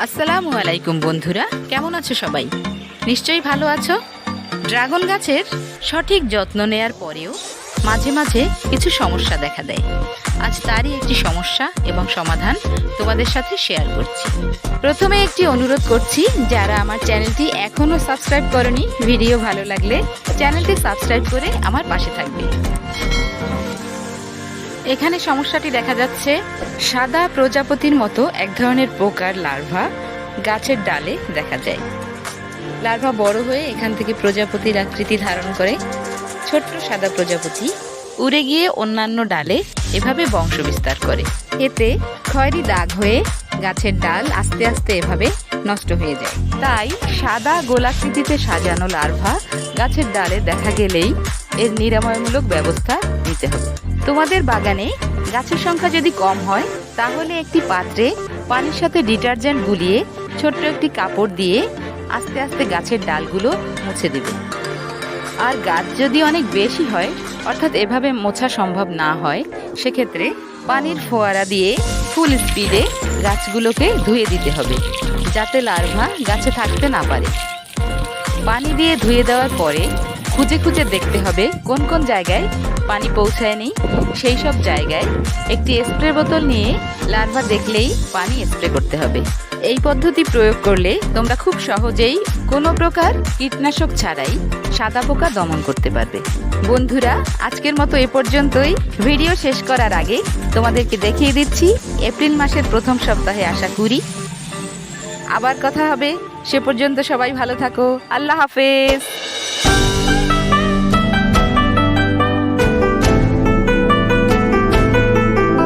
আসসালামু আলাইকুম বন্ধুরা, কেমন আছো সবাই? নিশ্চয়ই ভালো আছো। ড্রাগন গাছের সঠিক যত্ন নেয়ার পরেও মাঝে মাঝে কিছু সমস্যা দেখা দেয়। আজ তারই একটি সমস্যা এবং সমাধান তোমাদের সাথে শেয়ার করছি। প্রথমে একটি অনুরোধ করছি, যারা আমার চ্যানেলটি এখনও সাবস্ক্রাইব করনি, ভিডিও ভালো লাগলে চ্যানেলটি সাবস্ক্রাইব করে আমার পাশে থাকবে। এখানে সমস্যাটি দেখা যাচ্ছে, সাদা প্রজাপতির মতো এক ধরনের পোকার লার্ভা গাছের ডালে দেখা যায়। লার্ভা বড় হয়ে এখান থেকে প্রজাপতির আকৃতি ধারণ করে। ছোট্ট সাদা প্রজাপতি উড়ে গিয়ে অন্যান্য ডালে এভাবে বংশ বিস্তার করে। এতে খয়েরি দাগ হয়ে গাছের ডাল আস্তে আস্তে এভাবে নষ্ট হয়ে যায়। তাই সাদা গোলাকৃতিতে সাজানো লার্ভা গাছের ডালে দেখা গেলেই এর নিরাময়মূলক ব্যবস্থা নিতে হবে। তোমাদের বাগানে গাছের সংখ্যা যদি কম হয়, তাহলে একটি পাত্রে পানির সাথে ডিটারজেন্ট গুলিয়ে ছোট্ট একটি কাপড় দিয়ে আস্তে আস্তে গাছের ডালগুলো মুছে দেবে। আর গাছ যদি অনেক বেশি হয়, অর্থাৎ এভাবে মোছা সম্ভব না হয়, সেক্ষেত্রে পানির ফোয়ারা দিয়ে ফুল স্পিডে গাছগুলোকে ধুয়ে দিতে হবে, যাতে লার্ভা গাছে থাকতে না পারে। পানি দিয়ে ধুয়ে দেওয়ার পরে খুঁজে খুঁজে দেখতে হবে কোন কোন জায়গায় পানি পৌঁছায়নি। সেই সব জায়গায় একটি স্প্রে বোতল নিয়ে লার্ভা দেখলেই পানি স্প্রে করতে হবে। এই পদ্ধতি প্রয়োগ করলে তোমরা খুব সহজেই কোনো প্রকার কীটনাশক ছাড়াই সাদা পোকা দমন করতে পারবে। বন্ধুরা, আজকের মতো এ পর্যন্তই। ভিডিও শেষ করার আগে তোমাদেরকে দেখিয়ে দিচ্ছি এপ্রিল মাসের প্রথম সপ্তাহে আসা কুড়ি। আবার কথা হবে, সে পর্যন্ত সবাই ভালো থাকো। আল্লাহ হাফেজ।